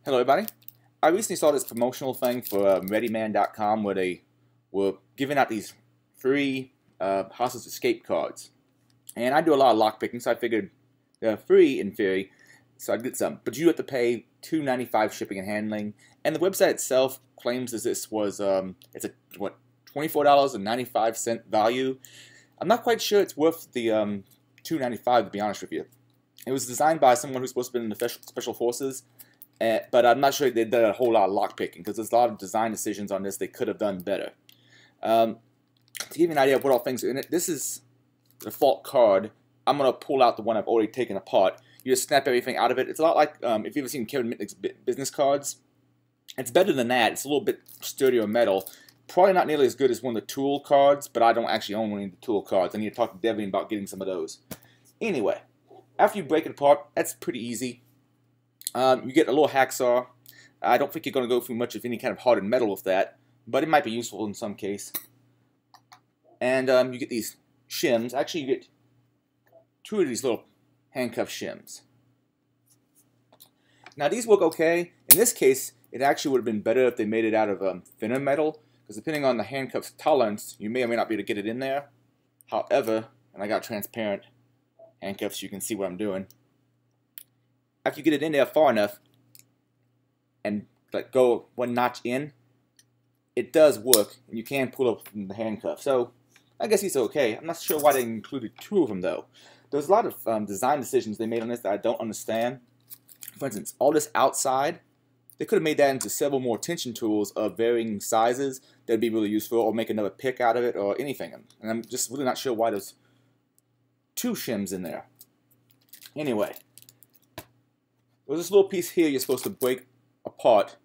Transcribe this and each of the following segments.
Hello everybody. I recently saw this promotional thing for ReadyMan.com where they were giving out these free Hostage Escape cards. And I do a lot of lockpicking, so I figured they're free in theory, so I'd get some. But you have to pay $2.95 shipping and handling. And the website itself claims that this was, it's a, what, $24.95 value. I'm not quite sure it's worth the $2.95 to be honest with you. It was designed by someone who's supposed to be in the Special Forces. But I'm not sure they did a whole lot of lockpicking because there's a lot of design decisions on this they could have done better. To give you an idea of what all things are in it, this is the default card. I'm going to pull out the one I've already taken apart. You just snap everything out of it. It's a lot like if you've ever seen Kevin Mitnick's business cards. It's better than that. It's a little bit sturdier metal. Probably not nearly as good as one of the tool cards, but I don't actually own one of the tool cards. I need to talk to Devin about getting some of those. Anyway, after you break it apart, that's pretty easy. You get a little hacksaw. I don't think you're going to go through much of any kind of hardened metal with that, but it might be useful in some case. And you get these shims. Actually, you get two of these little handcuff shims. Now, these work okay. In this case, it actually would have been better if they made it out of thinner metal, because depending on the handcuff's tolerance, you may or may not be able to get it in there. However, and I got transparent handcuffs, so you can see what I'm doing. After you get it in there far enough and like go one notch in, it does work, and you can pull up from the handcuff. So I guess it's okay. I'm not sure why they included two of them though. There's a lot of design decisions they made on this that I don't understand. For instance, all this outside, they could have made that into several more tension tools of varying sizes that'd be really useful, or make another pick out of it, or anything. And I'm just really not sure why there's two shims in there. Anyway. There's this little piece here you're supposed to break apart.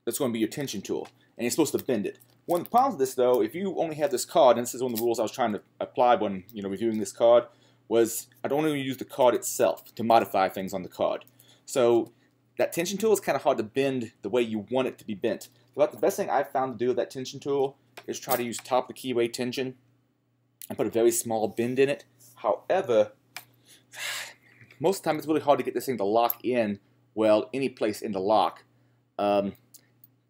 That's going to be your tension tool, and you're supposed to bend it. One of the problems with this, though, if you only have this card, and this is one of the rules I was trying to apply when reviewing this card, was I'd only use the card itself to modify things on the card. So that tension tool is kind of hard to bend the way you want it to be bent. But the best thing I've found to do with that tension tool is try to use top of the keyway tension and put a very small bend in it. However, most of the time it's really hard to get this thing to lock in well any place in the lock. And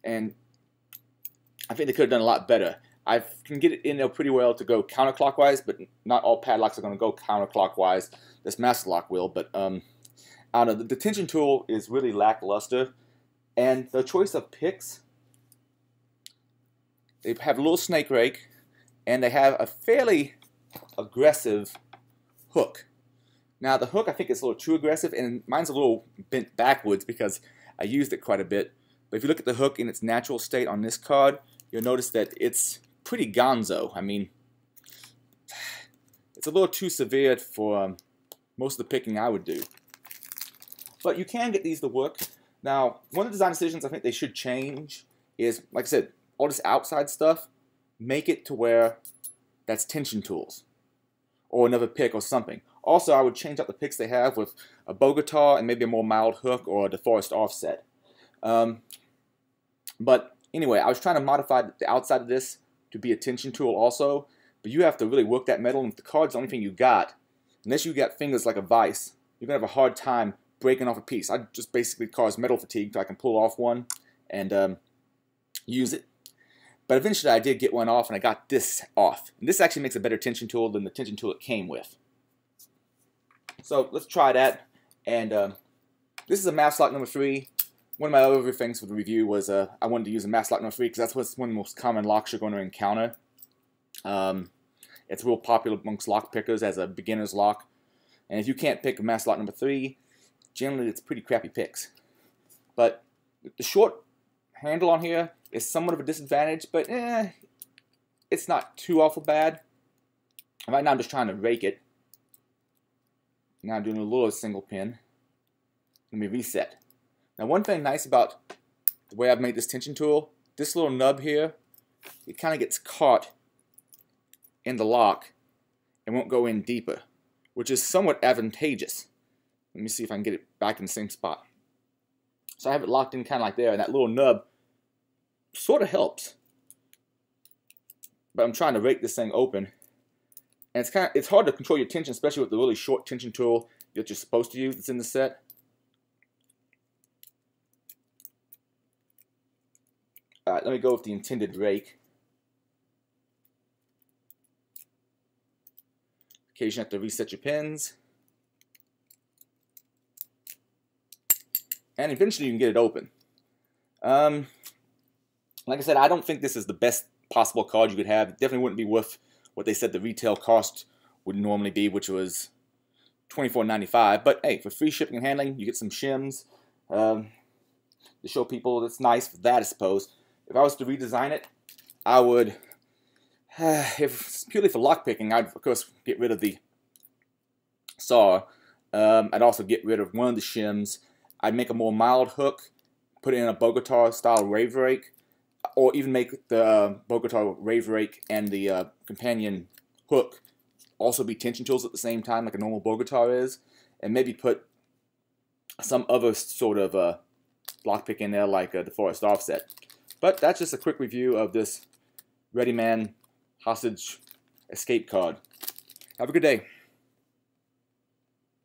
I think they could have done a lot better. I can get it in there pretty well to go counterclockwise, but not all padlocks are going to go counterclockwise. This master lock will, but I don't know. The tension tool is really lackluster. And the choice of picks, they have a little snake rake, and they have a fairly aggressive hook. Now the hook I think is a little too aggressive, and mine's a little bent backwards because I used it quite a bit. But if you look at the hook in its natural state on this card, you'll notice that it's pretty gonzo. I mean, it's a little too severe for most of the picking I would do. But you can get these to work. Now, one of the design decisions I think they should change is, like I said, all this outside stuff, make it to where that's tension tools or another pick or something. Also, I would change out the picks they have with a Bogota and maybe a more mild hook or a DeForest offset. But anyway, I was trying to modify the outside of this to be a tension tool also, but you have to really work that metal, and if the card's the only thing you got, unless you got fingers like a vice, you're going to have a hard time breaking off a piece. I just basically cause metal fatigue so I can pull off one and use it. But eventually I did get one off, and I got this off. And this actually makes a better tension tool than the tension tool it came with. So let's try that. And this is a master lock number 3. One of my other things for the review was I wanted to use a master lock number 3 because that's what's one of the most common locks you're going to encounter. It's real popular amongst lock pickers as a beginner's lock. And if you can't pick a master lock number 3, generally it's pretty crappy picks. But the short handle on here is somewhat of a disadvantage, but it's not too awful bad. Right now I'm just trying to rake it. Now I'm doing a little single pin. Let me reset. Now one thing nice about the way I've made this tension tool, this little nub here, it kind of gets caught in the lock and won't go in deeper, which is somewhat advantageous. Let me see if I can get it back in the same spot. So I have it locked in kind of like there, and that little nub sort of helps. But I'm trying to rake this thing open, And it's hard to control your tension, especially with the really short tension tool that you're supposed to use that's in the set. Alright, let me go with the intended rake. Occasionally have to reset your pins. And eventually you can get it open. Like I said, I don't think this is the best possible card you could have. It definitely wouldn't be worth what they said the retail cost would normally be, which was $24.95. But hey, for free shipping and handling, you get some shims. To show people it's nice for that, I suppose. If I was to redesign it, I would, if it's purely for lockpicking, I'd of course get rid of the saw. I'd also get rid of one of the shims. I'd make a more mild hook, put it in a Bogota style rave rake, or even make the Bogota rave rake and the companion hook also be tension tools at the same time, like a normal Bogota is, and maybe put some other sort of lockpick in there, like the Forest Offset. But that's just a quick review of this Ready Man Hostage Escape card. Have a good day.